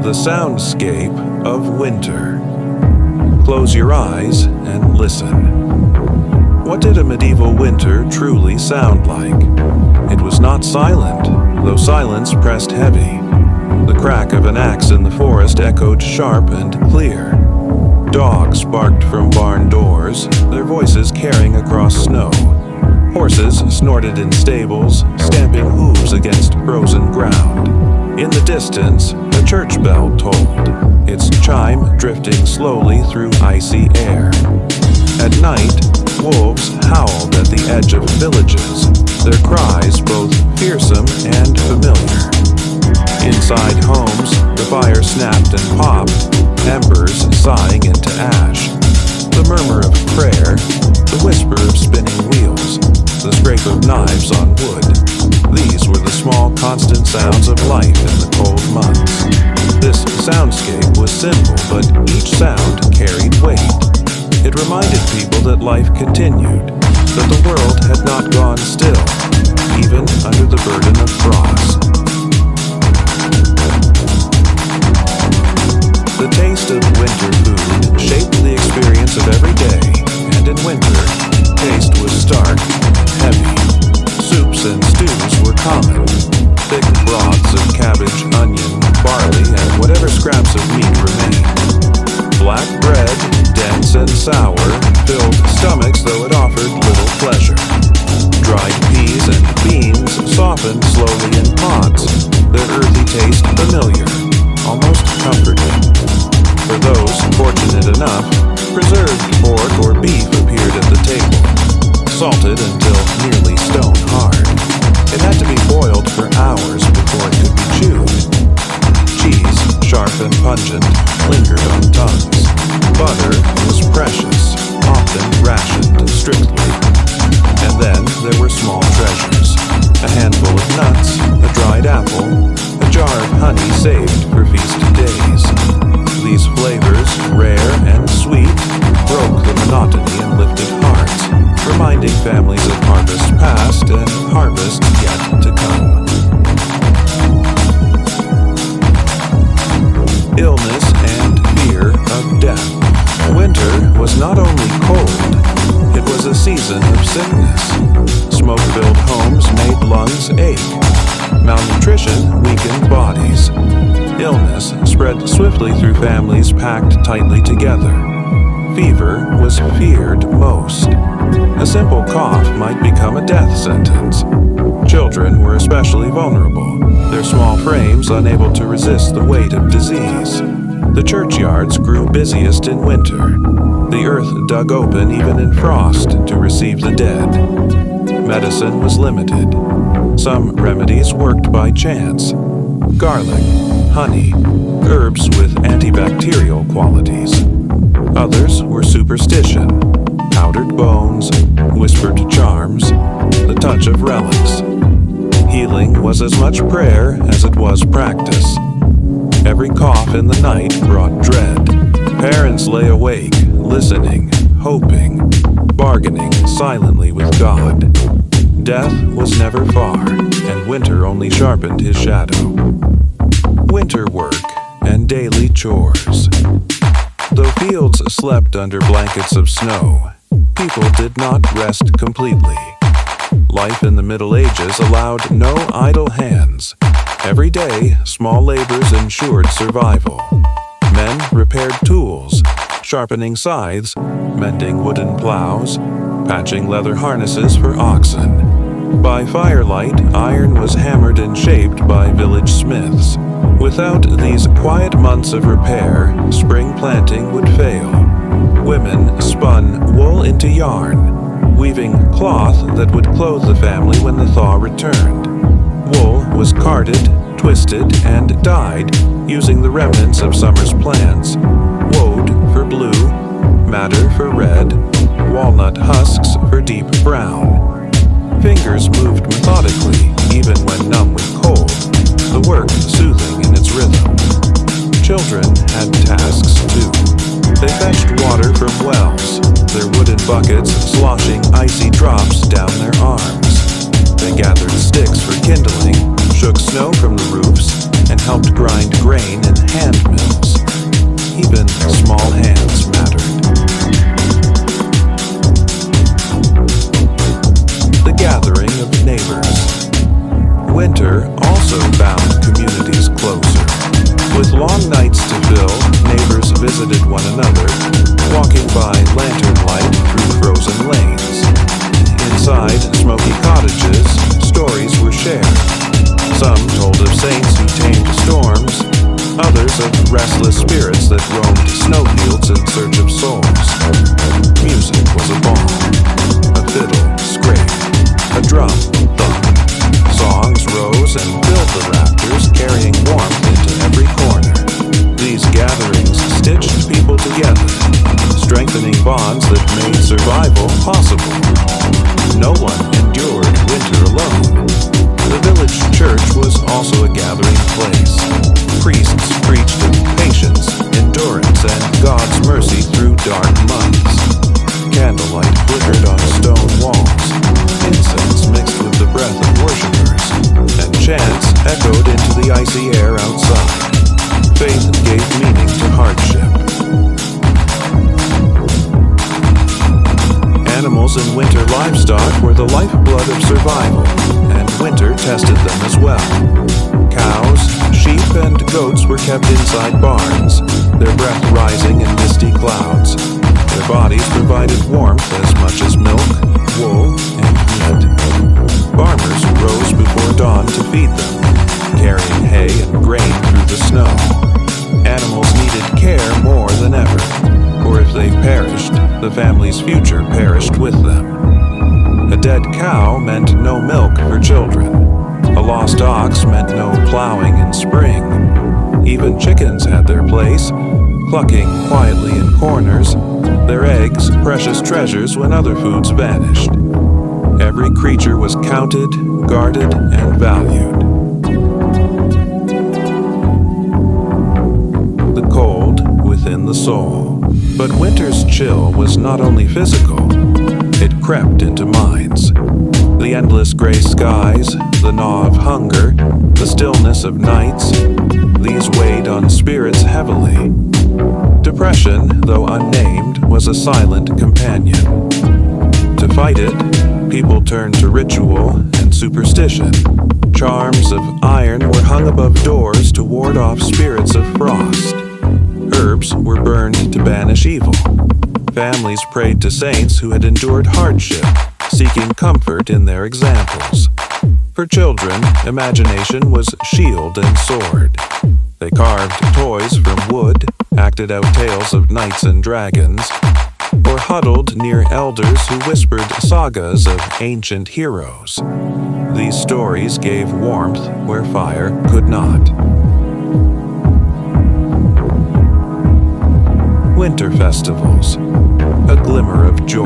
The soundscape of winter. Close your eyes and listen. What did a medieval winter truly sound like? It was not silent, though silence pressed heavy. The crack of an axe in the forest echoed sharp and clear. Dogs barked from barn doors, their voices carrying across snow. Horses snorted in stables, stamping hooves against frozen ground. In the distance, a church bell tolled, its chime drifting slowly through icy air. At night, wolves howled at the edge of villages, their cries both fearsome and familiar. Inside homes, the fire snapped and popped, embers sighing into ash. The murmur of prayer, the whisper of spinning wheels, the scrape of knives on wood. These were the small, constant sounds of life in the cold months. This soundscape was simple, but each sound carried weight. It reminded people that life continued, that the world had not gone still, even under the burden of frost. The taste of winter food shaped the experience of every day, and in winter, taste was stark, heavy. Soups and stews were common. Thick broths of cabbage, onion, barley, and whatever scraps of meat remained. Black bread, dense and sour, filled stomachs though it offered little pleasure. Dried peas and beans softened slowly in pots, their earthy taste familiar, almost comforting. For those fortunate enough, preserved pork or beef appeared at the table, salted until nearly stone hard. It had to be boiled for hours before it could be chewed. Cheese, sharp and pungent, lingered on tongues. Butter was precious, often rationed strictly. And then there were small treasures. A handful of nuts, a dried apple, a jar of honey saved for feast days. These flavors, rare and sweet, broke the monotony and lifted hearts, reminding families of harvest past and harvest yet to come. Illness and fear of death. Winter was not only cold, it was a season of sickness. Smoke-filled homes made lungs ache. Malnutrition weakened bodies. Illness spread swiftly through families packed tightly together. Fever was feared most. A simple cough might become a death sentence. Children were especially vulnerable, their small frames unable to resist the weight of disease. The churchyards grew busiest in winter. The earth dug open even in frost to receive the dead. Medicine was limited. Some remedies worked by chance. Garlic, honey, herbs with antibacterial qualities. Others were superstition, powdered bones, whispered charms, the touch of relics. Healing was as much prayer as it was practice. Every cough in the night brought dread. Parents lay awake, listening, hoping, bargaining silently with God. Death was never far, and winter only sharpened his shadow. Winter work and daily chores. Though fields slept under blankets of snow, people did not rest completely. Life in the Middle Ages allowed no idle hands. Every day, small labors ensured survival. Men repaired tools, sharpening scythes, mending wooden plows, patching leather harnesses for oxen. By firelight, iron was hammered and shaped by village smiths. Without these quiet months of repair, spring planting would fail. Women spun wool into yarn, weaving cloth that would clothe the family when the thaw returned. Wool was carded, twisted, and dyed using the remnants of summer's plants. Woad for blue, madder for red, walnut husks for deep brown. Fingers moved methodically, even when numb with cold, the work soothing in its rhythm. Children had tasks too. They fetched water from wells, their wooden buckets sloshing icy drops down their arms. They gathered sticks for kindling, shook snow from the roofs, and helped grind grain in hand visited one another, walking by lantern light through frozen lanes. Inside smoky cottages, stories were shared. Some told of saints who tamed storms, others of restless spirits that roamed snowfields in search of souls. Music was a balm. A fiddle scraped, a drum thumped. Songs rose and filled the rafters, carrying warmth into every corner. These gatherings stitched people together, strengthening bonds that made survival possible. No one endured winter alone. The village church was also a gathering place. Priests preached of patience, endurance, and God's mercy through dark months. Candlelight flickered on stone walls. Incense mixed with the breath of worshipers, and chants echoed into the icy air outside. Faith gave meaning to hardship. Animals and winter livestock were the lifeblood of survival, and winter tested them as well. Cows, sheep, and goats were kept inside barns, their breath rising in misty clouds. Their bodies provided warmth as much as milk, wool, and meat. Farmers rose before dawn to feed them, carrying hay and grain through the snow. Animals needed care more than ever, for if they perished, the family's future perished with them. A dead cow meant no milk for children. A lost ox meant no plowing in spring. Even chickens had their place, clucking quietly in corners, their eggs precious treasures when other foods vanished. Every creature was counted, guarded, and valued. The cold within the soul. But winter's chill was not only physical, it crept into minds. The endless gray skies, the gnaw of hunger, the stillness of nights, these weighed on spirits heavily. Depression, though unnamed, was a silent companion. To fight it, people turned to ritual and superstition. Charms of iron were hung above doors to ward off spirits of frost. Herbs were burned to banish evil. Families prayed to saints who had endured hardship, seeking comfort in their examples. For children, imagination was shield and sword. They carved toys from wood, acted out tales of knights and dragons, or huddled near elders who whispered sagas of ancient heroes. These stories gave warmth where fire could not. Winter festivals, a glimmer of joy.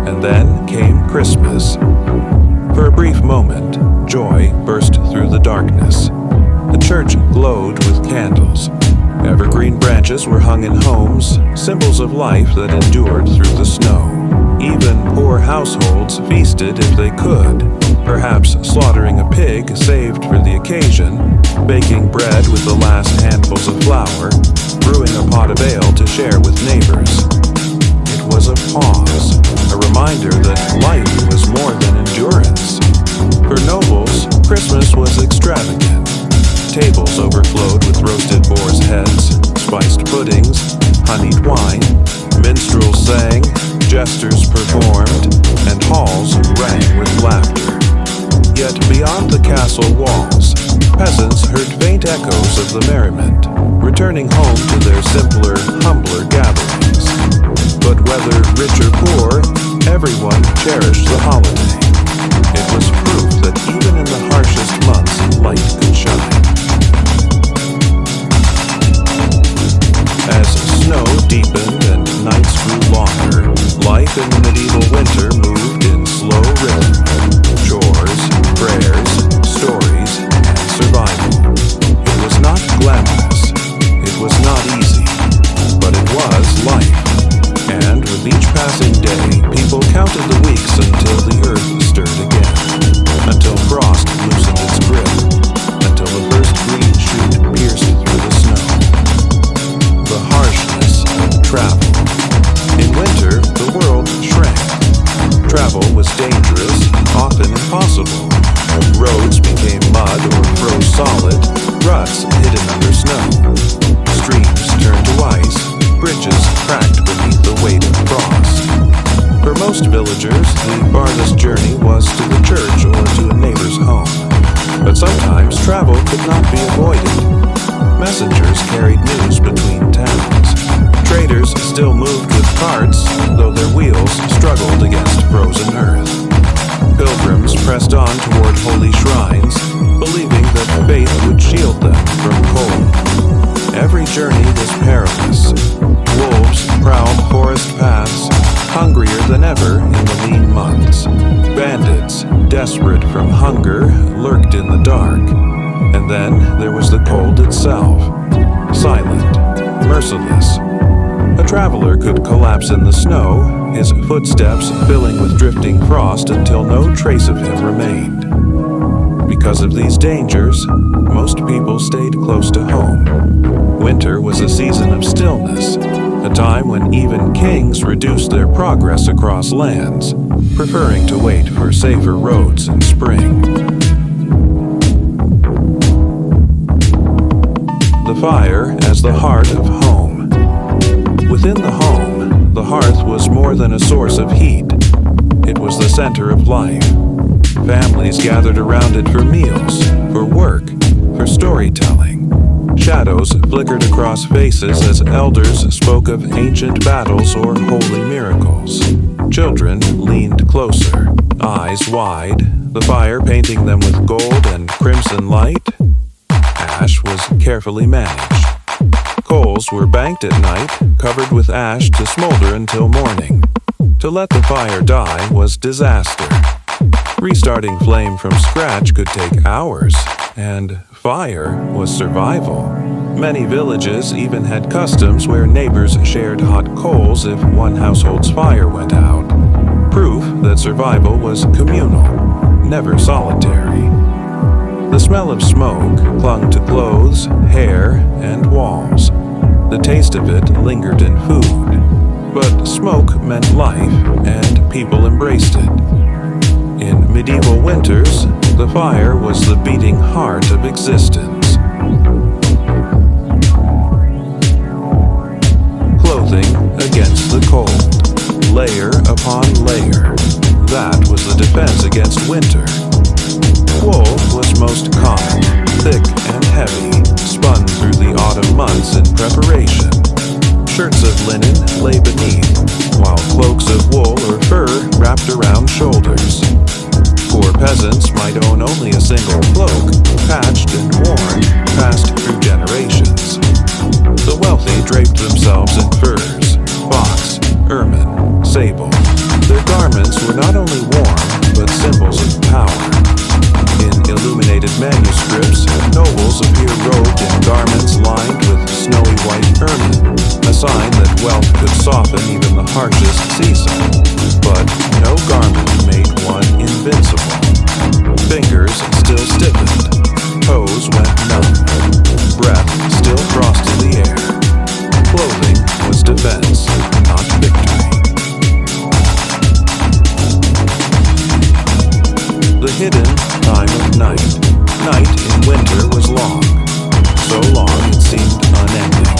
And then came Christmas. For a brief moment, joy burst through the darkness. The church glowed with candles. Evergreen branches were hung in homes, symbols of life that endured through the snow. Even poor households feasted if they could, perhaps slaughtering a pig saved for the occasion, baking bread with the last handfuls of flour, brewing a pot of ale to share with neighbors. It was a pause, a reminder that life was more than endurance. For nobles, Christmas was extravagant. Tables overflowed with roasted boar's heads, spiced puddings, honeyed wine. Minstrels sang, jesters performed, and halls rang with laughter. Yet beyond the castle walls, peasants heard faint echoes of the merriment, returning home to their simpler, humbler gatherings. But whether rich or poor, everyone cherished the holiday. It was proof that even in the harshest months, light could shine. As snow deepened and nights grew longer, life in medieval winter moved in slow rhythm. Chores, prayers, stories, and survival. It was not glamorous. It was not easy. But it was life. And with each passing day, people counted the weeks until the earth stirred again. Until frost loosened its grip. Until the first green shoot pierced through the snow. The harshness of travel. In winter, the world shrank. Travel was dangerous, often impossible. Roads became mud or froze solid, ruts hidden under snow. Streams turned bridges cracked beneath the weight of frost. For most villagers, the farthest journey was to the church or to a neighbor's home. But sometimes travel could not be avoided. Messengers carried news between towns. Traders still moved with carts, though their wheels struggled against frozen earth. Pilgrims pressed on toward holy shrines, believing that faith would shield them from cold. Every journey was perilous. Wolves prowled forest paths, hungrier than ever in the lean months. Bandits, desperate from hunger, lurked in the dark. And then there was the cold itself, silent, merciless. A traveler could collapse in the snow, his footsteps filling with drifting frost until no trace of him remained. Because of these dangers, most people stayed close to home. Winter was a season of stillness, a time when even kings reduced their progress across lands, preferring to wait for safer roads in spring. The fire as the heart of home. Within the home, the hearth was more than a source of heat. It was the center of life. Families gathered around it for meals, for work, for storytelling. Shadows flickered across faces as elders spoke of ancient battles or holy miracles. Children leaned closer, eyes wide, the fire painting them with gold and crimson light. Ash was carefully managed. Coals were banked at night, covered with ash to smolder until morning. To let the fire die was disaster. Restarting flame from scratch could take hours, and fire was survival. Many villages even had customs where neighbors shared hot coals if one household's fire went out. Proof that survival was communal, never solitary. The smell of smoke clung to clothes, hair, and walls. The taste of it lingered in food. But smoke meant life, and people embraced it. In medieval winters, the fire was the beating heart of existence. Clothing against the cold, layer upon layer. That was the defense against winter. Wool was most common, thick and heavy, spun through the autumn months in preparation. Shirts of linen lay beneath, while cloaks of wool or fur wrapped around shoulders. Poor peasants might own only a single cloak, patched and worn, passed through generations. The wealthy draped themselves in furs, fox, ermine, sable. Their garments were not only warm, but symbols of power. In illuminated manuscripts, nobles appear robed in garments lined with snowy white ermine, a sign that wealth could soften even the harshest season. But no garment made one invincible. Fingers still stiffened, toes went numb, breath still frosted the air. Clothing was defense, not victory. The hidden time of night. Night in winter was long. So long it seemed unending.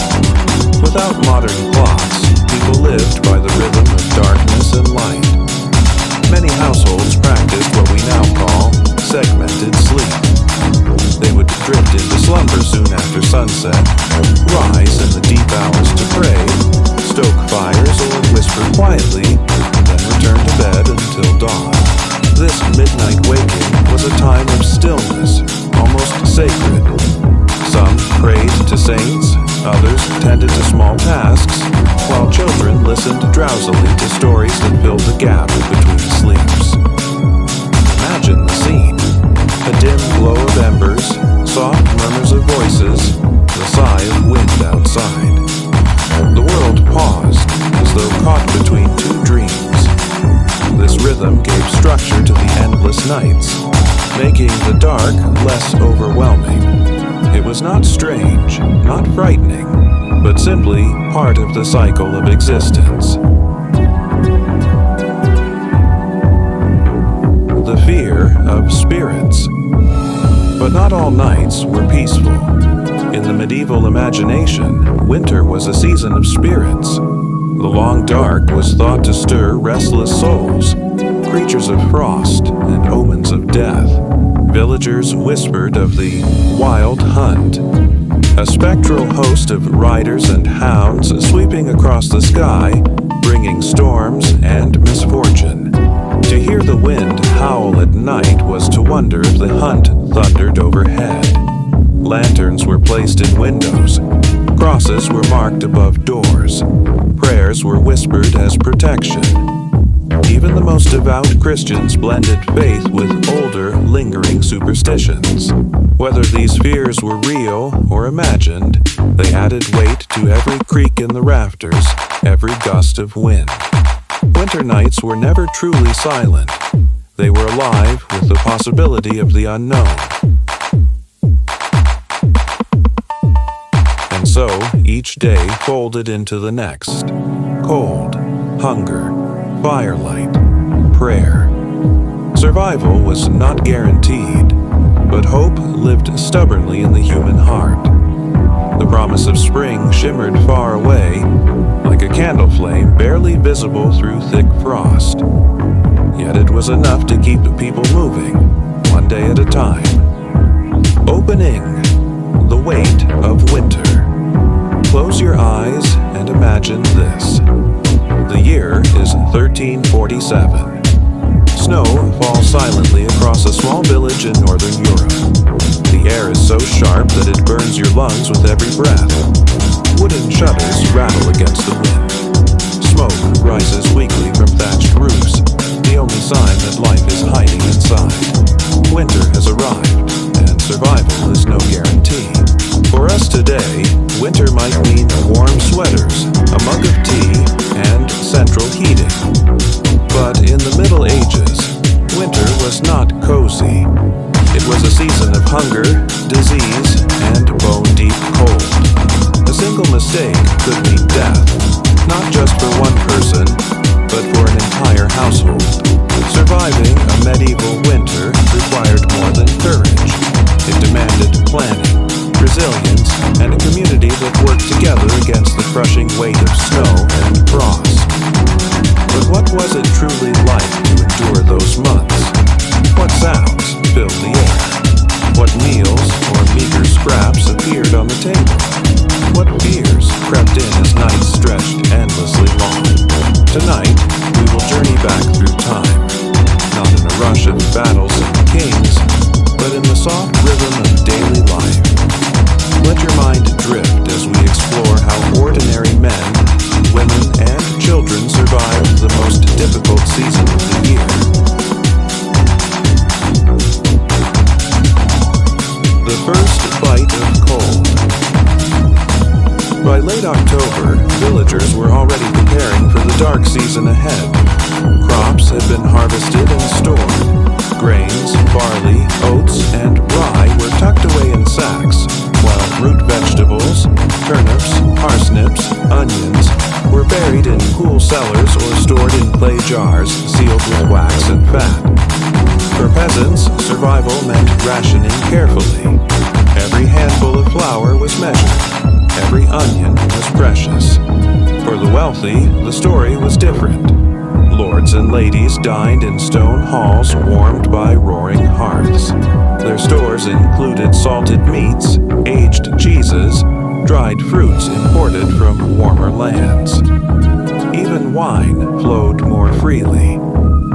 Without modern clocks, people lived by the rhythm of darkness and light. Many households practiced what we now call segmented sleep. They would drift into slumber soon after sunset, rise in the deep hours to pray, stoke fires or whisper quietly, then return to bed until dawn. This midnight waking was a time of stillness, almost sacred. Some prayed to saints, others tended to small tasks, while children listened drowsily to stories that filled the gap between sleeps. Imagine the scene. A dim glow of embers, soft murmurs of voices, the sigh of wind outside. The world paused, as though caught between two dreams. This rhythm gave structure to the endless nights, making the dark less overwhelming. It was not strange, not frightening, but simply part of the cycle of existence. The fear of spirits. But not all nights were peaceful. In the medieval imagination, winter was a season of spirits. The long dark was thought to stir restless souls, creatures of frost and omens of death. Villagers whispered of the wild hunt, a spectral host of riders and hounds sweeping across the sky, bringing storms and misfortune. To hear the wind howl at night was to wonder if the hunt thundered overhead. Lanterns were placed in windows. Crosses were marked above doors. Prayers were whispered as protection. Even the most devout Christians blended faith with older, lingering superstitions. Whether these fears were real or imagined, they added weight to every creak in the rafters, every gust of wind. Winter nights were never truly silent. They were alive with the possibility of the unknown. And so, each day folded into the next. Cold, hunger, firelight, prayer. Survival was not guaranteed, but hope lived stubbornly in the human heart. The promise of spring shimmered far away, like a candle flame barely visible through thick frost. Yet it was enough to keep the people moving, one day at a time. Opening the weight of winter. Close your eyes and imagine this. The year is 1347. Snow falls silently across a small village in northern Europe. The air is so sharp that it burns your lungs with every breath. Wooden shutters rattle against the wind. Smoke rises weakly from thatched roofs, the only sign that life is hiding inside. Winter has arrived, and survival is no guarantee. For us today, winter might mean warm sweaters, a mug of tea, and central heating. But in the Middle Ages, winter was not cozy. It was a season of hunger, disease, and bone-deep cold. A single mistake could mean death, not just for one person, but for an entire household. Surviving a medieval winter required more than courage. It demanded planning, resilience, and a community that worked together against the crushing weight of snow and frost. But what was it truly like to endure those months? What sounds filled the air? What meals or meager scraps appeared on the table? What fears crept in as nights stretched endlessly long? Tonight, we will journey back through time, not in a rush of battles and kings, but in the soft rhythm of daily life. Let your mind drift as we explore how ordinary men, women, and children survived the most difficult season of the year. The first bite of cold. By late October, villagers were already preparing for the dark season ahead. Crops had been harvested and stored. Grains, barley, oats, and rye were tucked away in sacks, while root vegetables, turnips, parsnips, onions were buried in cool cellars or stored in clay jars sealed with wax and fat. For peasants, survival meant rationing carefully. Every handful of flour was measured. Every onion was precious. For the wealthy, the story was different. Lords and ladies dined in stone halls warmed by roaring hearths. Their stores included salted meats, aged cheeses, dried fruits imported from warmer lands. Even wine flowed more freely.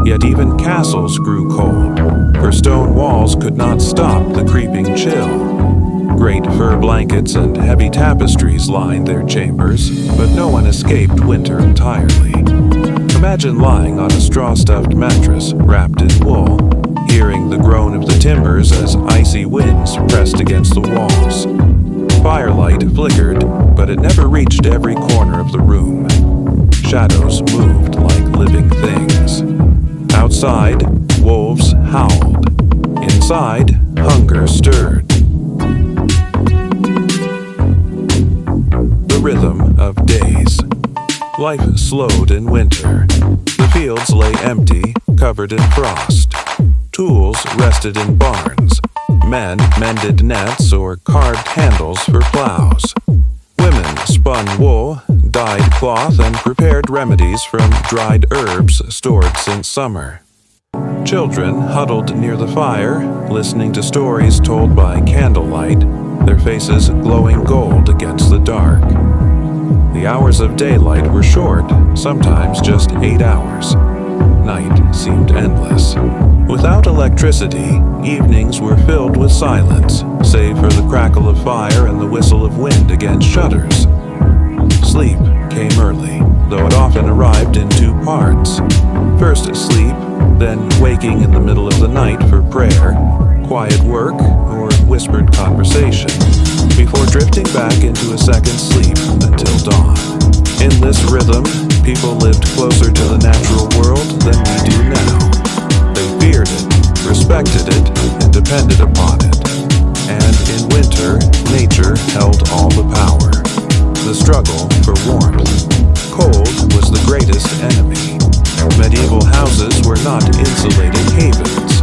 Yet even castles grew cold, for stone walls could not stop the creeping chill. Great fur blankets and heavy tapestries lined their chambers, but no one escaped winter entirely. Imagine lying on a straw-stuffed mattress wrapped in wool, hearing the groan of the timbers as icy winds pressed against the walls. Firelight flickered, but it never reached every corner of the room. Shadows moved like living things. Outside, wolves howled. Inside, hunger stirred. The rhythm of days. Life slowed in winter. The fields lay empty, covered in frost. Tools rested in barns. Men mended nets or carved handles for plows. Women spun wool, dyed cloth, and prepared remedies from dried herbs stored since summer. Children huddled near the fire, listening to stories told by candlelight, their faces glowing gold against the dark. The hours of daylight were short, sometimes just 8 hours. Night seemed endless. Without electricity, evenings were filled with silence, save for the crackle of fire and the whistle of wind against shutters. Sleep came early, though it often arrived in 2 parts. First sleep, then waking in the middle of the night for prayer, quiet work, or whispered conversation, before drifting back into a second sleep until dawn. In this rhythm, people lived closer to the natural world than we do now. They feared it, respected it, and depended upon it. And in winter, nature held all the power. The struggle for warmth. Cold was the greatest enemy. Medieval houses were not insulated havens.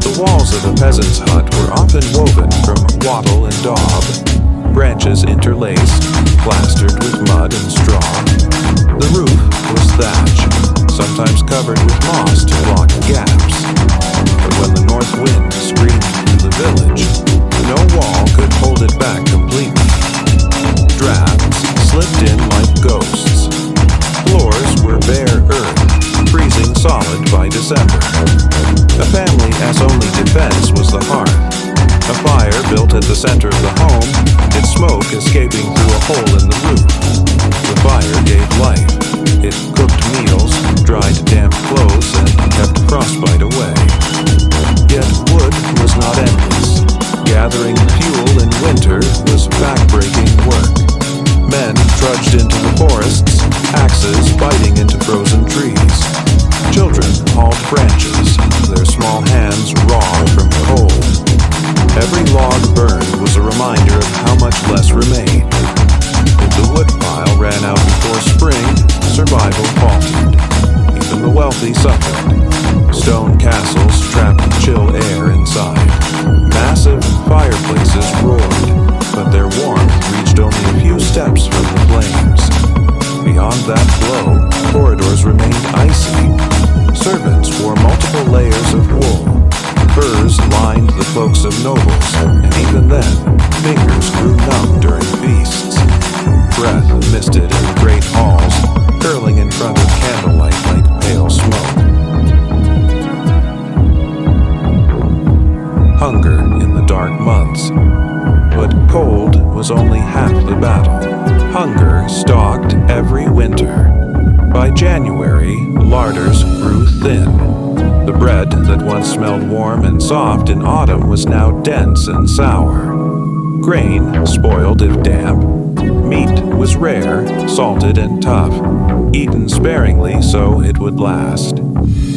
The walls of a peasant's hut were often woven from wattle and daub, branches interlaced, plastered with mud and straw. The roof was thatch, sometimes covered with moss to block gaps. But when the north wind screamed through the village, no wall could hold it back completely. Drafts slipped in like ghosts. Floors were bare earth, freezing solid by December. A family's only defense was the hearth. A fire built at the center of the home, its smoke escaping through a hole in the roof. The fire gave life. It cooked meals, dried damp clothes, and kept frostbite away. Yet wood was not endless. Gathering fuel in winter was backbreaking work. Men trudged into the forests, axes biting into frozen trees. Children hauled branches, their small hands raw from cold. Every log burned was a reminder of how much less remained. If the wood pile ran out before spring, survival faltered. Even the wealthy suffered. Stone castles trapped chill air inside. Massive fireplaces roared, but their warmth reached only a few steps from the flames. Beyond that glow, corridors remained icy. Servants wore multiple layers of wool. Furs lined the cloaks of nobles, and even then, fingers grew numb during feasts. Breath misted in the great halls, curling in front of candlelight like pale smoke. Hunger in the dark months. But cold was only half the battle. Hunger stalked every winter. By January, larders grew thin. The bread that once smelled warm and soft in autumn was now dense and sour. Grain spoiled if damp. Meat was rare, salted and tough, eaten sparingly so it would last.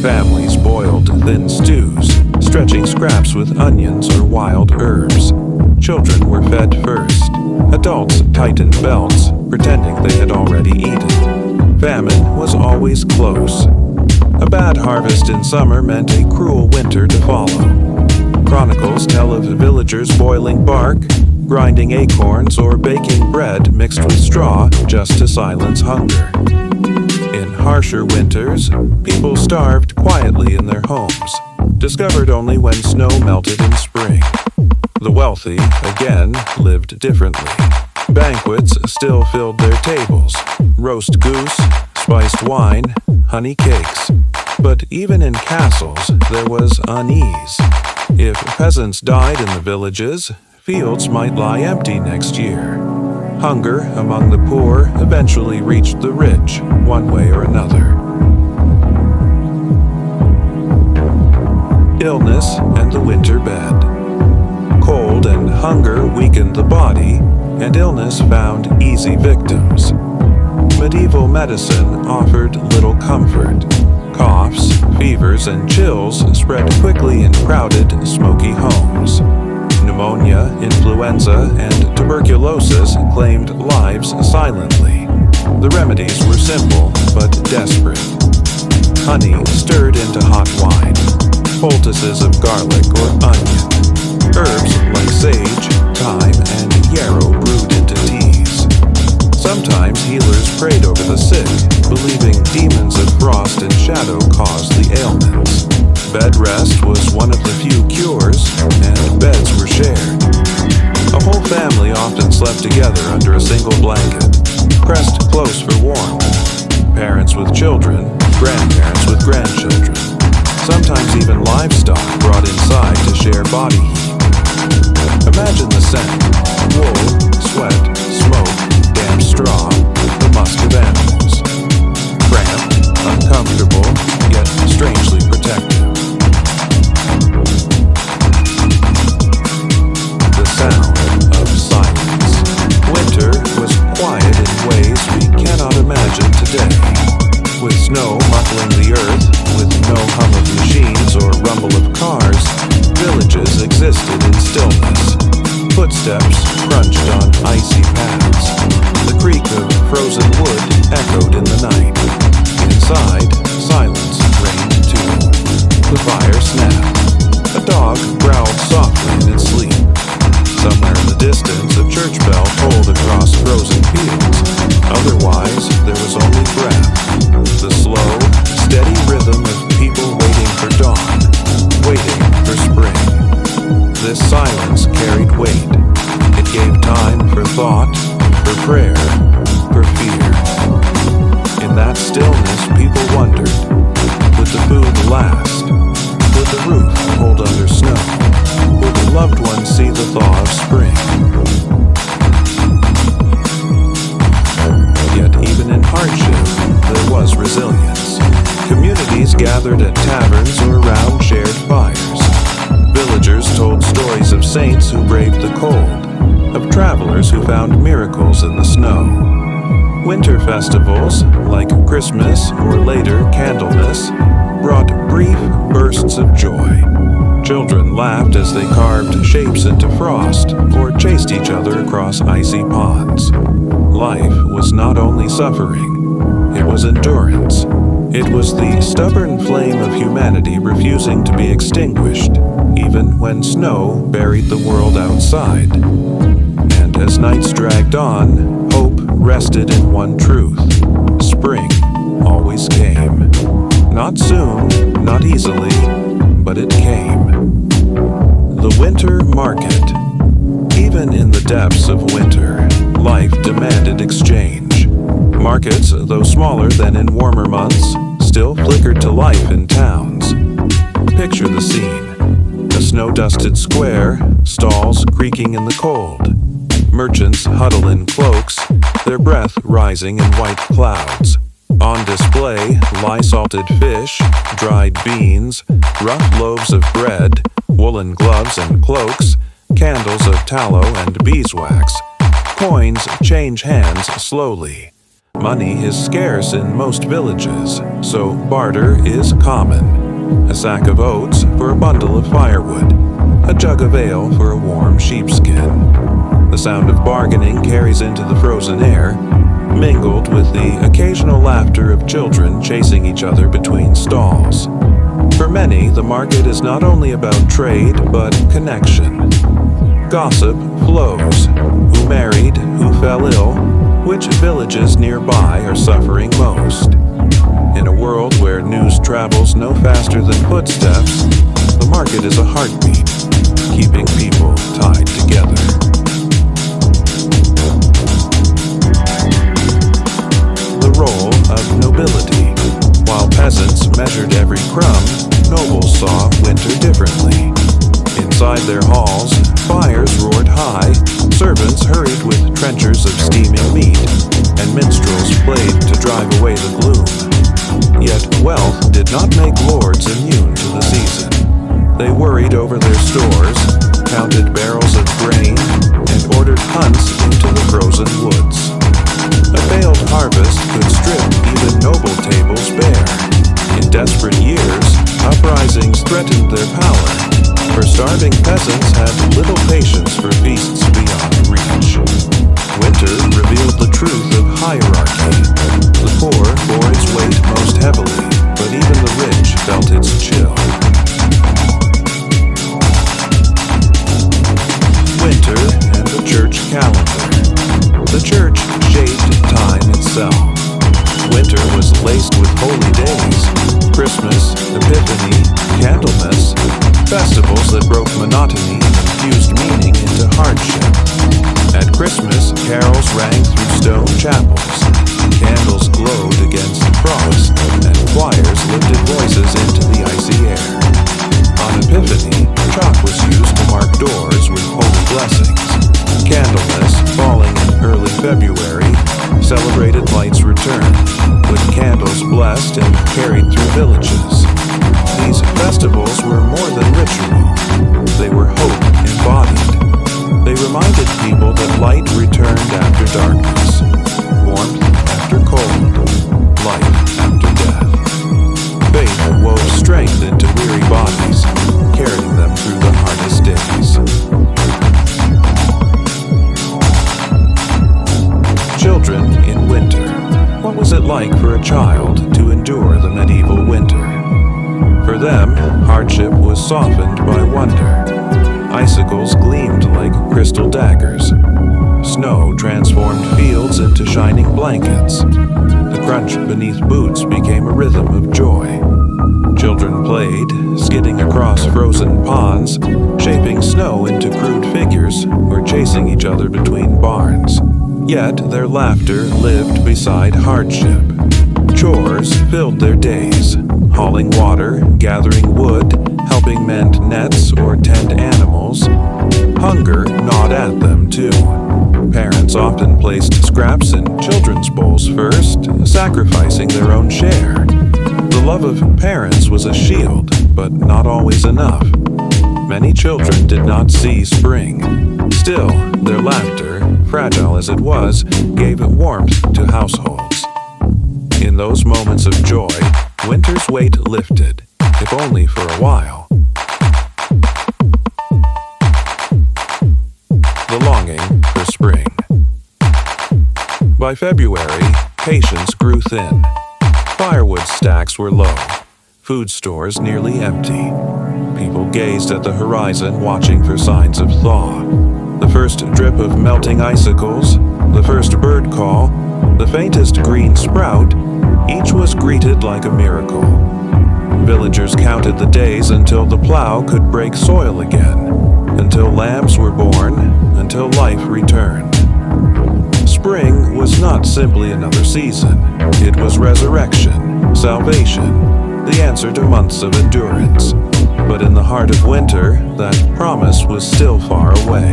Families boiled thin stews, stretching scraps with onions or wild herbs. Children were fed first. Adults tightened belts, pretending they had already eaten. Famine was always close. A bad harvest in summer meant a cruel winter to follow. Chronicles tell of villagers boiling bark, grinding acorns, or baking bread mixed with straw just to silence hunger. In harsher winters, people starved quietly in their homes, discovered only when snow melted in spring. The wealthy, again, lived differently. Banquets still filled their tables. Roast goose, spiced wine, honey cakes. But even in castles, there was unease. If peasants died in the villages, fields might lie empty next year. Hunger among the poor eventually reached the rich, one way or another. Illness and the winter bed. Cold and hunger weakened the body, and illness found easy victims. Medieval medicine offered little comfort. Coughs, fevers, and chills spread quickly in crowded, smoky homes. Pneumonia, influenza, and tuberculosis claimed lives silently. The remedies were simple but desperate. Honey stirred into hot wine, poultices of garlic or onion, Herbs like sage, thyme, and yarrow brewed into teas. Sometimes healers prayed over the sick, believing demons of frost and shadow caused the ailments. Bed rest was one of the few cures, and beds were shared. A whole family often slept together under a single blanket, pressed close for warmth. Parents with children, grandparents with grandchildren. Sometimes even livestock brought inside to share body heat. Imagine the scent: wool, sweat, smoke, damp straw, the musk of animals. Cramped, uncomfortable, yet strangely protective. The sound of silence. Winter was quiet in ways we cannot imagine today. With snow muffling the earth, with no hum of machines or rumble of cars, villages existed in stillness. Footsteps crunched on icy paths. The creak of frozen wood echoed in the night. Inside, silence reigned too. The fire snapped. A dog growled softly in its sleep. Somewhere in the distance, a church bell tolled across frozen fields. Otherwise, there was only breath. The slow, steady rhythm of people waiting for dawn, waiting for spring. This silence carried weight. It gave time for thought, for prayer, for fear. In that stillness, people wondered, would the food last? Would the roof hold under snow? Would the loved ones see the thaw of spring? Yet even in hardship, there was resilience. Communities gathered at taverns or around shared fires. Villagers told stories of saints who braved the cold, of travelers who found miracles in the snow. Winter festivals, like Christmas or later Candlemas, brought brief bursts of joy. Children laughed as they carved shapes into frost or chased each other across icy ponds. Life was not only suffering, it was endurance. It was the stubborn flame of humanity refusing to be extinguished, even when snow buried the world outside. And as nights dragged on, hope rested in one truth: spring always came. Not soon, not easily, but it came. The winter market. Even in the depths of winter, life demanded exchange. Markets, though smaller than in warmer months, still flickered to life in towns. Picture the scene. A snow-dusted square, stalls creaking in the cold. Merchants huddle in cloaks, their breath rising in white clouds. On display lie salted fish, dried beans, rough loaves of bread, woolen gloves and cloaks, candles of tallow and beeswax. Coins change hands slowly. Money is scarce in most villages, so barter is common. A sack of oats for a bundle of firewood, a jug of ale for a warm sheepskin. The sound of bargaining carries into the frozen air, mingled with the occasional laughter of children chasing each other between stalls. For many, the market is not only about trade, but connection. Gossip flows. Who married? Who fell ill? Which villages nearby are suffering most? In a world where news travels no faster than footsteps, the market is a heartbeat, keeping people tied together. The role of nobility. While peasants measured every crumb, nobles saw winter differently. Inside their halls, fires roared high, servants hurried with trenchers of steaming meat, and minstrels played to drive away the gloom. Yet wealth did not make lords immune to the season. They worried over their stores, counted barrels of grain, and ordered hunts into the frozen woods. A failed harvest could strip even noble tables bare. In desperate years, uprisings threatened their power, for starving peasants had little patience for feasts beyond reach. Winter revealed the truth of hierarchy. The poor bore its weight most heavily, but even the rich felt its chill. holy days, Christmas, Epiphany, Candlemas, festivals that broke monotony and infused meaning into hardship. At Christmas, carols rang through stone chapels, candles glowed against frost, and choirs lifted voices into the icy air. On Epiphany, chalk was used to mark doors with holy blessings. Candlemas, falling in early February, celebrated light's return, with candles blessed and carried through villages. These festivals were more than ritual. They were hope embodied. They reminded people that light returned after darkness, warmth after cold, life after death. Faith wove strength into weary bodies, carrying them through the hardest days. Children in winter. What was it like for a child to endure the medieval winter? For them, hardship was softened by wonder. Icicles gleamed like crystal daggers. Snow transformed fields into shining blankets. The crunch beneath boots became a rhythm of joy. Children played, skidding across frozen ponds, shaping snow into crude figures, or chasing each other between barns. Yet their laughter lived beside hardship. Chores filled their days, hauling water, gathering wood, helping mend nets or tend animals. Hunger gnawed at them too. Parents often placed scraps in children's bowls first, sacrificing their own share. The love of parents was a shield, but not always enough. Many children did not see spring. Still, their laughter, fragile as it was, gave warmth to households. In those moments of joy, winter's weight lifted, if only for a while. The longing for spring. By February, patience grew thin. Firewood stacks were low, food stores nearly empty. People gazed at the horizon, watching for signs of thaw. The first drip of melting icicles, the first bird call, the faintest green sprout, each was greeted like a miracle. Villagers counted the days until the plow could break soil again, until lambs were born, until life returned. Spring was not simply another season. It was resurrection, salvation, the answer to months of endurance. But in the heart of winter, that promise was still far away.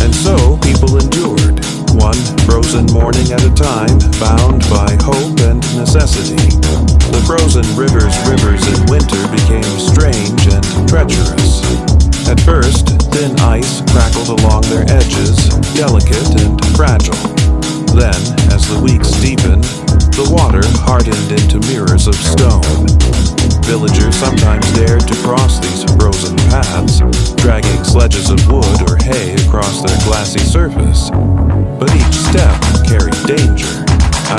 And so people endured, one frozen morning at a time, bound by hope and necessity. The frozen rivers in winter became strange and treacherous. At first, thin ice crackled along their edges, delicate and fragile. Then, as the weeks deepened, the water hardened into mirrors of stone. Villagers sometimes dared to cross these frozen paths, dragging sledges of wood or hay across their glassy surface. But each step carried danger.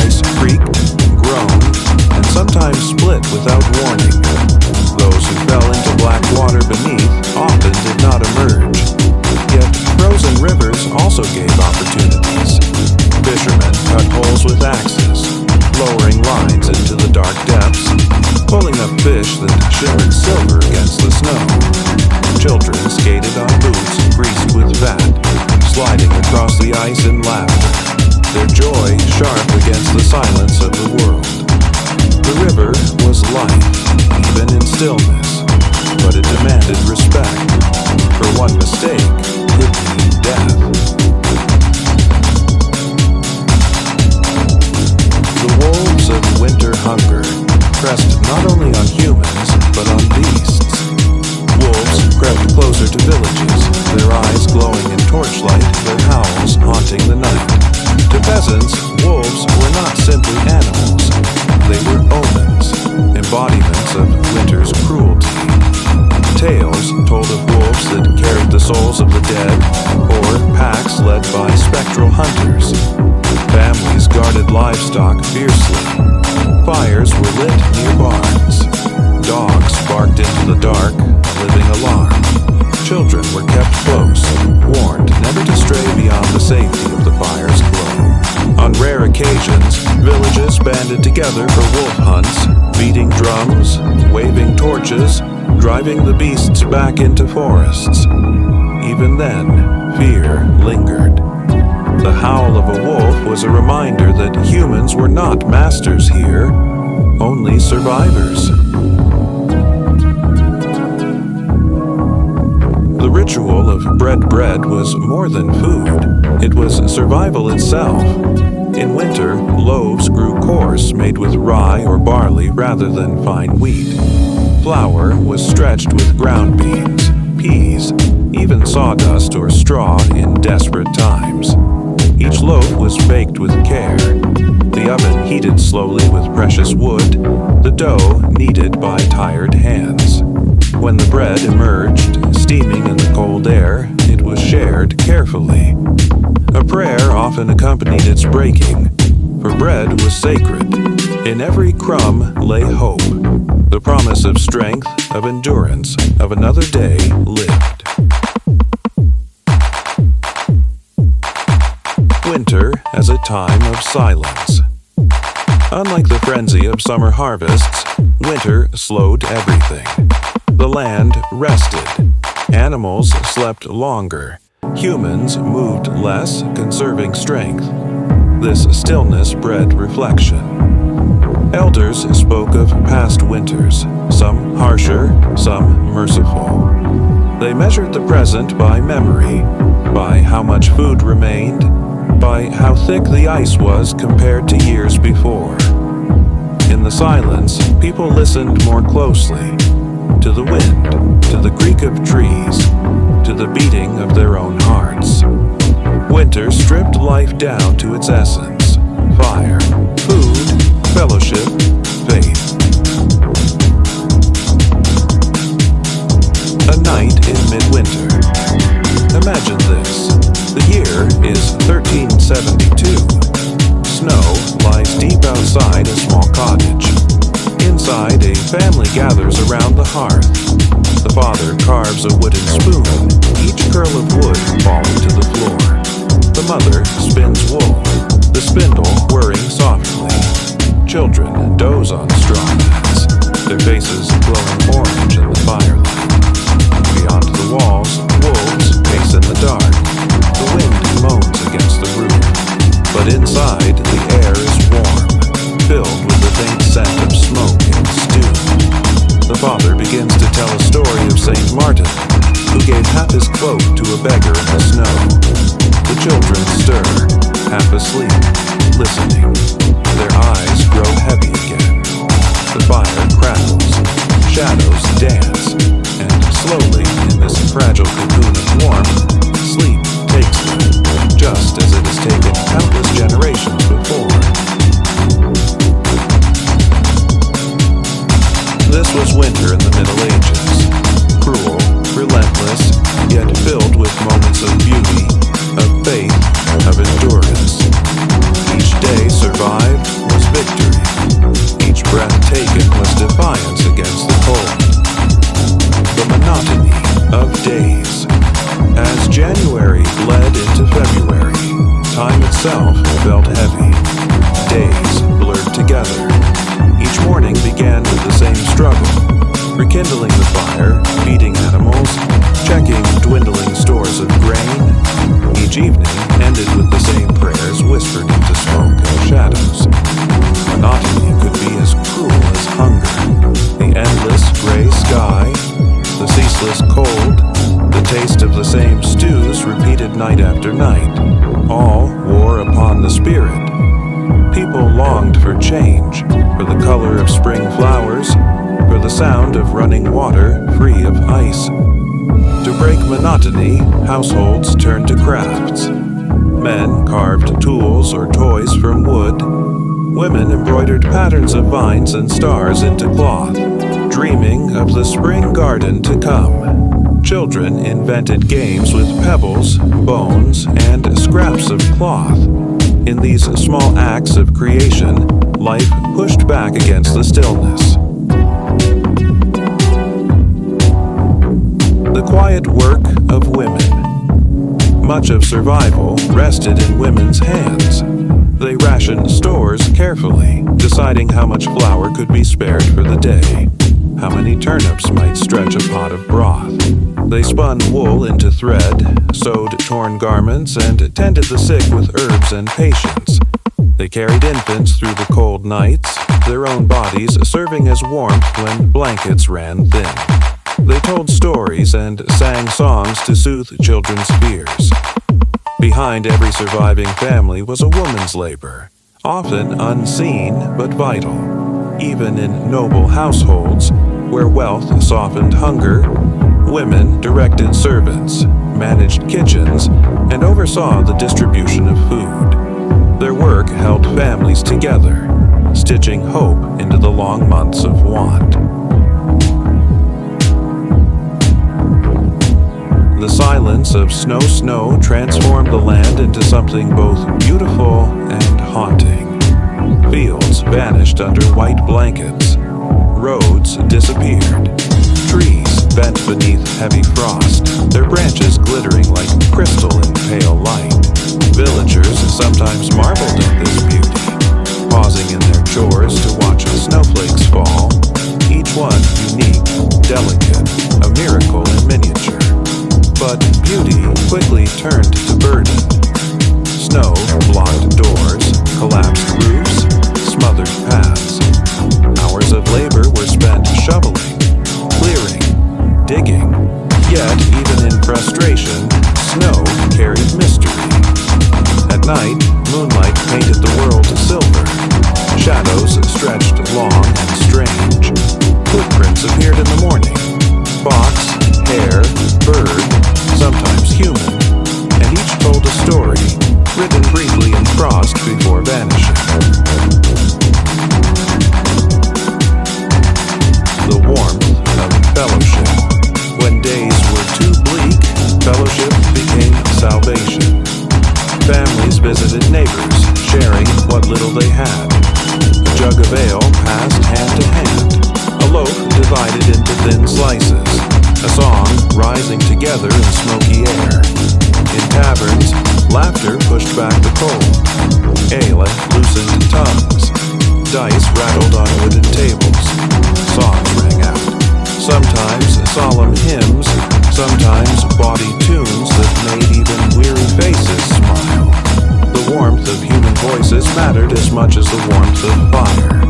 Ice creaked, groaned, and sometimes split without warning. Those who fell into black water beneath often did not emerge. Yet frozen rivers also gave opportunities. Fishermen cut holes with axes, lowering lines into the dark depths, pulling up fish that shimmered silver against the snow. Children skated on boots greased with fat, sliding across the ice in laughter, their joy sharp against the silence of the world. The river was life, even in stillness, but it demanded respect, for one mistake could mean death. The wolves of winter hunger pressed not only on humans, but on beasts. Wolves crept closer to villages, their eyes glowing in torchlight, their howls haunting the night. To peasants, wolves were not simply animals. They were omens, embodiments of winter's cruelty. Tales told of wolves that carried the souls of the dead, or packs led by spectral hunters. Families guarded livestock fiercely. Fires were lit near barns. Dogs barked into the dark, a living alarm. Children were kept close, warned never to stray beyond the safety of the fire's glow. On rare occasions, villages banded together for wolf hunts, beating drums, waving torches, driving the beasts back into forests. Even then, fear lingered. The howl of a wolf was a reminder that humans were not masters here, only survivors. The ritual of bread was more than food. It was survival itself. In winter, loaves grew coarse, made with rye or barley rather than fine wheat. Flour was stretched with ground beans, peas, even sawdust or straw in desperate times. Each loaf was baked with care. The oven heated slowly with precious wood, the dough kneaded by tired hands. When the bread emerged, steaming in the cold air, it was shared carefully. A prayer often accompanied its breaking, for bread was sacred. In every crumb lay hope, the promise of strength, of endurance, of another day lived. Winter as a time of silence. Unlike the frenzy of summer harvests, winter slowed everything. The land rested. Animals slept longer. Humans moved less, conserving strength. This stillness bred reflection. Elders spoke of past winters, some harsher, some merciful. They measured the present by memory, by how much food remained, by how thick the ice was compared to years before. In the silence, people listened more closely, to the wind, to the creak of trees, to the beating of their own hearts. Winter stripped life down to its essence: fire, food, fellowship, faith. A night in midwinter. Imagine this. The year is 1372. Snow lies deep outside a small cottage. Inside, a family gathers around the hearth. The father carves a wooden spoon, each curl of wood falling to the floor. The mother spins wool, the spindle whirring softly. Children doze on straw mats, their faces glowing orange in the firelight. Beyond the walls, wolves pace in the dark. The wind moans against the roof, but inside the air is warm, filled with the faint scent of smoke and stew. The father begins to tell a story of Saint Martin, who gave half his cloak to a beggar in the snow. The children stir, half asleep, listening. Their eyes grow heavy again. The fire crackles, shadows dance, and slowly, in this fragile cocoon of warmth, sleep takes them, just as it has taken countless generations before. This was winter in the Middle Ages, cruel, relentless, yet filled with moments of beauty, of faith, of endurance. Each day survived was victory. Each breath taken was defiance against the cold. The monotony of days. As January bled into February, time itself felt heavy. Days blurred together. Each morning began with the same struggle, rekindling the fire, feeding animals, checking dwindling stores of grain. Each evening ended with the same prayers whispered into smoke and shadows. Monotony could be as cruel as hunger. The endless gray sky, the ceaseless cold, the taste of the same stews repeated night after night, all wore upon the spirit. People longed for change, for the color of spring flowers, for the sound of running water free of ice. To break monotony, households turned to crafts. Men carved tools or toys from wood. Women embroidered patterns of vines and stars into cloth, dreaming of the spring garden to come. Children invented games with pebbles, bones, and scraps of cloth. In these small acts of creation, life pushed back against the stillness. The quiet work of women. Much of survival rested in women's hands. They rationed deciding how much flour could be spared for the day, how many turnips might stretch a pot of broth. They spun wool into thread, sewed torn garments, and tended the sick with herbs and patience. They carried infants through the cold nights, their own bodies serving as warmth when blankets ran thin. They told stories and sang songs to soothe children's fears. Behind every surviving family was a woman's labor, often unseen but vital. Even in noble households, where wealth softened hunger, women directed servants, managed kitchens, and oversaw the distribution of food. Their work held families together, stitching hope into the long months of want. The silence of snow transformed the land into something both beautiful and haunting. Fields vanished under white blankets. Roads disappeared. Trees bent beneath heavy frost, their branches glittering like crystal in pale light. Villagers sometimes marveled at this beauty, pausing in their chores to watch snowflakes fall, each one unique, delicate, a miracle in miniature. But beauty quickly turned to burden. Snow blocked doors, collapsed roofs, smothered paths. Hours of labor were spent shoveling, clearing, digging. Yet, even in frustration, snow carried mystery. At night, moonlight painted the world silver. Shadows stretched long and strange. Footprints appeared in the morning. Fox, hare, bird, sometimes human, and each told a story, written briefly in frost before vanishing. The warmth of fellowship. When days were too bleak, fellowship became salvation. Families visited neighbors, sharing what little they had. A jug of ale passed hand to hand, a loaf divided into thin slices, a song rising together in smoky air. In taverns, laughter pushed back the cold. Ale loosened tongues. Dice rattled on wooden tables. Songs rang out. Sometimes solemn hymns, sometimes bawdy tunes that made even weary faces smile. The warmth of human voices mattered as much as the warmth of fire.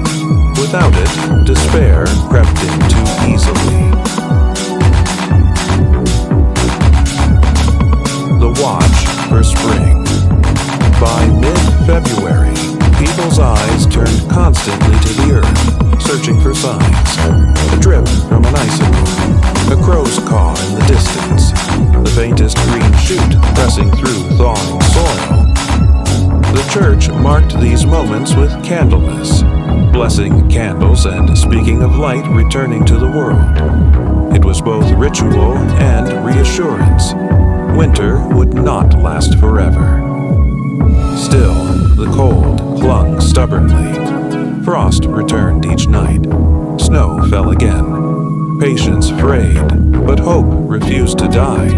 Without it, despair crept in too easily. The watch for spring. By mid-February, people's eyes turned constantly to the earth, searching for signs. A drip from an icicle, a crow's caw in the distance, the faintest green shoot pressing through thawing soil. The church marked these moments with Candlemas, blessing candles and speaking of light returning to the world. It was both ritual and reassurance. Winter would not last forever. Still, the cold clung stubbornly. Frost returned each night. Snow fell again. Patience frayed, but hope refused to die.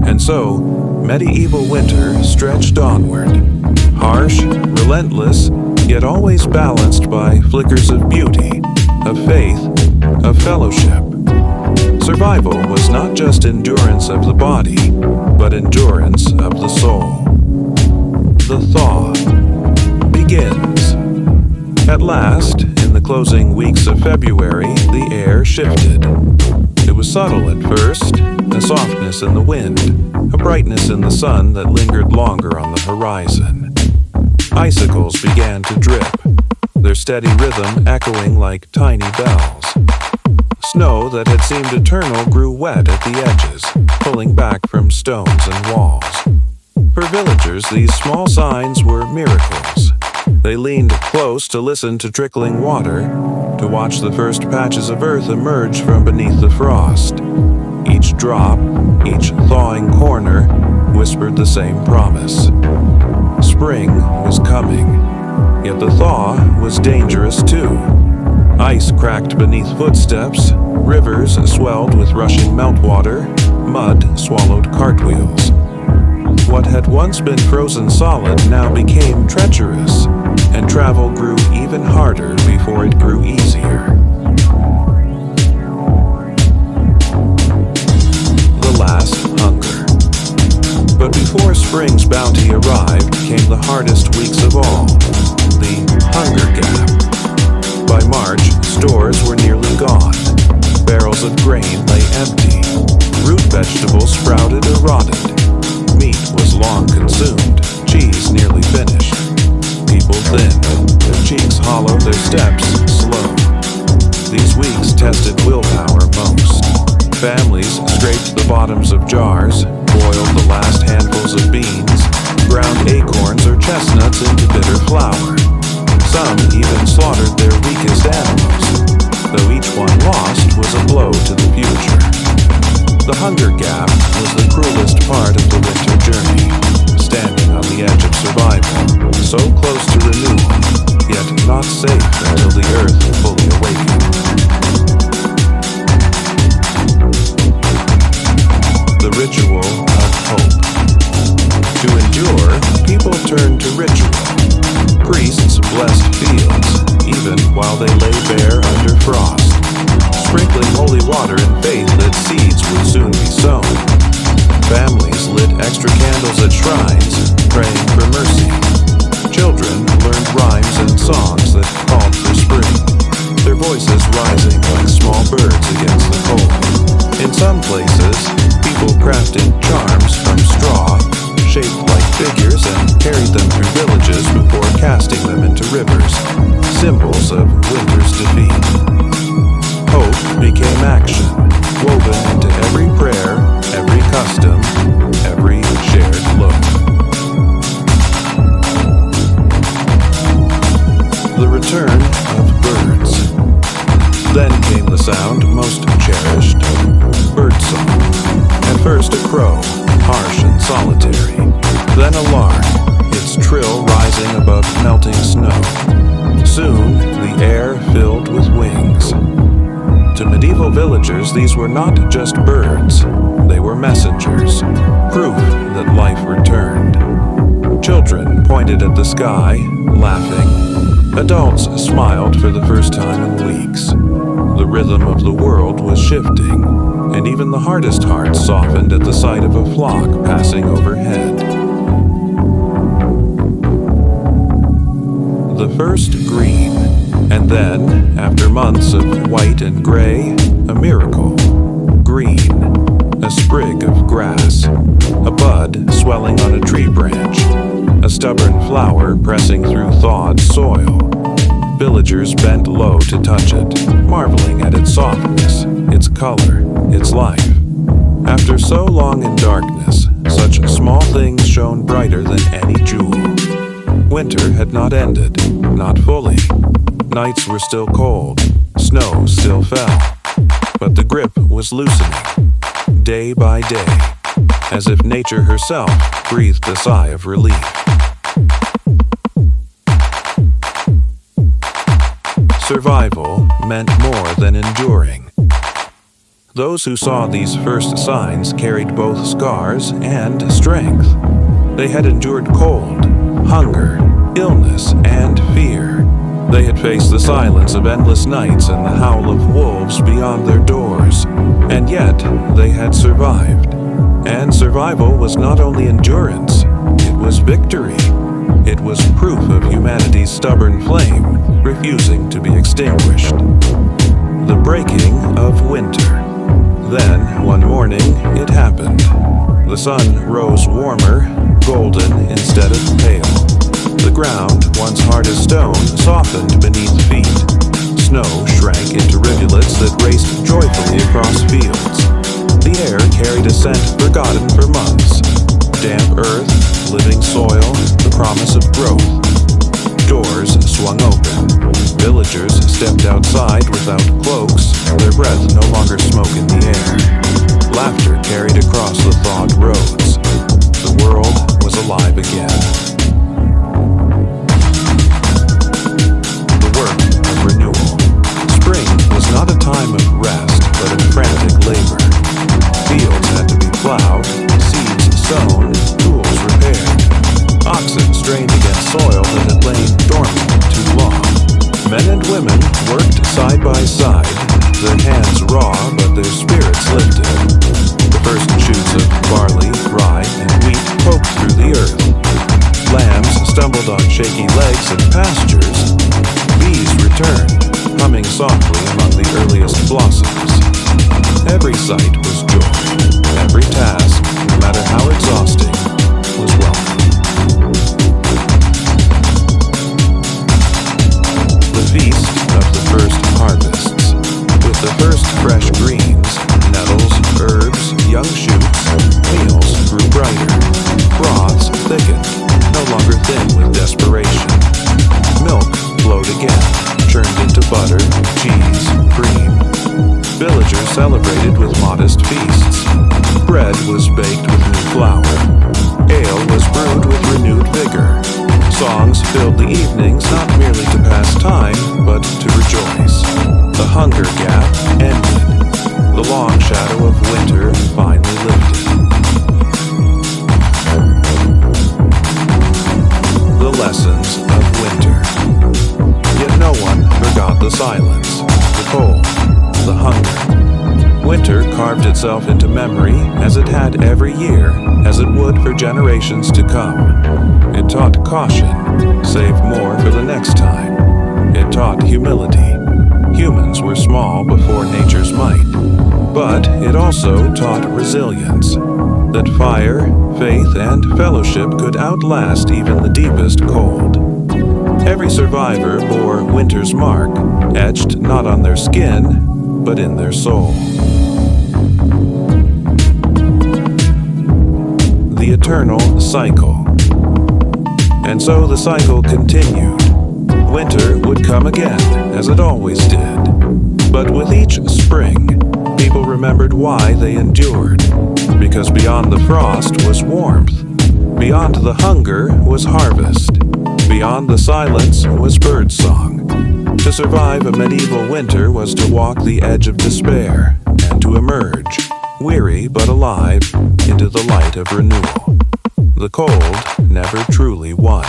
And so, medieval winter stretched onward. Harsh, relentless, yet always balanced by flickers of beauty, of faith, of fellowship. Survival was not just endurance of the body, but endurance of the soul. The thaw begins. At last, in the closing weeks of February, the air shifted. It was subtle at first, a softness in the wind, a brightness in the sun that lingered longer on the horizon. Icicles began to drip, their steady rhythm echoing like tiny bells. Snow that had seemed eternal grew wet at the edges, pulling back from stones and walls. For villagers, these small signs were miracles. They leaned close to listen to trickling water, to watch the first patches of earth emerge from beneath the frost. Each drop, each thawing corner, whispered the same promise. Spring was coming, yet the thaw was dangerous too. Ice cracked beneath footsteps, rivers swelled with rushing meltwater, mud swallowed cartwheels. What had once been frozen solid now became treacherous, and travel grew even harder before it grew easier. The last hunger. But before spring's bounty arrived came the hardest weeks of all, the hunger gap. By March, stores were nearly gone. Barrels of grain lay empty. Root vegetables sprouted or rotted. Meat was long consumed. Cheese nearly finished. People thin, their cheeks hollow, their steps slow. These weeks tested willpower most. Families scraped the bottoms of jars, boiled the last handfuls of beans, ground acorns or chestnuts into bitter flour. Some even slaughtered their weakest animals, though each one lost was a blow to the future. The hunger gap was the cruelest part of the winter journey, standing on the edge of survival, so close to renewal, yet not safe until the earth fully awakened. The ritual of hope. To endure, people turned to ritual. Priests blessed fields, even while they lay bare under frost, sprinkling holy water in faith that seeds would soon be sown. Families lit extra candles at shrines, praying for mercy. Children learned rhymes and songs that called for spring, their voices rising like small birds against the cold. In some places, people crafted charms from straw, shaped like figures, and carried them through villages before casting them into rivers, symbols of winter's defeat. Hope became action, woven into every prayer, every custom, every shared look. The return of birds. Then came the sound most cherished, birdsong. At first a crow, harsh and solitary, then a lark, its trill rising above melting snow. Soon the air filled with wings. To medieval villagers, these were not just birds, they were messengers, proof that life returned. Children pointed at the sky, laughing. Adults smiled for the first time in weeks. The rhythm of the world was shifting, and even the hardest hearts softened at the sight of a flock passing overhead. The first green, and then, after months of white and gray, a miracle. Green, a sprig of grass, a bud swelling on a tree branch, a stubborn flower pressing through thawed soil. Villagers bent low to touch it, marveling at its softness, its color, its life. After so long in darkness, such small things shone brighter than any jewel. Winter had not ended, not fully. Nights were still cold, snow still fell, but the grip was loosening, day by day, as if nature herself breathed a sigh of relief. Survival meant more than enduring. Those who saw these first signs carried both scars and strength. They had endured cold, hunger, illness, and fear. They had faced the silence of endless nights and the howl of wolves beyond their doors, and yet they had survived. And survival was not only endurance, it was victory. It was proof of humanity's stubborn flame, refusing to be extinguished. The breaking of winter. Then, one morning, it happened. The sun rose warmer, golden instead of pale. The ground, once hard as stone, softened beneath feet. Snow shrank into rivulets that raced joyfully across fields. The air carried a scent forgotten for months. Damp earth, living soil, the promise of growth. Doors swung open. Villagers stepped outside without cloaks, their breath no longer smoke in the air. Laughter carried across the thawed roads. The world was alive again. The work of renewal. Spring was not a time of rest, but of frantic labor. Fields had to be plowed, seeds sown, tools repaired. strained against soil that had lain dormant too long. Men and women worked side by side, their hands raw but their spirits lifted. The first shoots of barley, rye, and wheat poked through the earth. Lambs stumbled on shaky legs in pastures. Bees returned, humming softly among the earliest blossoms. Every sight was joy. Every task, no matter how exhausting, was welcome. The feast of the first harvests. With the first fresh greens, nettles, herbs, young shoots, meals grew brighter. Broths thickened, no longer thin with desperation. Milk flowed again, churned into butter, cheese, cream. Villagers celebrated with modest feasts. Bread was baked with new flour. Ale was brewed with renewed vigor. Songs filled the evenings not merely to pass time, but to rejoice. The hunger gap ended. The long shadow of winter finally lifted. The lessons of winter. Yet no one forgot the silence, the cold, the hunger. Winter carved itself into memory as it had every year, as it would for generations to come. It taught caution, save more for the next time. It taught humility. Humans were small before nature's might. But it also taught resilience, that fire, faith, and fellowship could outlast even the deepest cold. Every survivor bore winter's mark, etched not on their skin, but in their soul. The eternal cycle. And so the cycle continued. Winter would come again, as it always did. But with each spring, people remembered why they endured. Because beyond the frost was warmth. Beyond the hunger was harvest. Beyond the silence was birdsong. To survive a medieval winter was to walk the edge of despair and to emerge, weary but alive, into the light of renewal. The cold never truly won.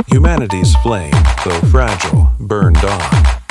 Humanity's flame, though fragile, burned on.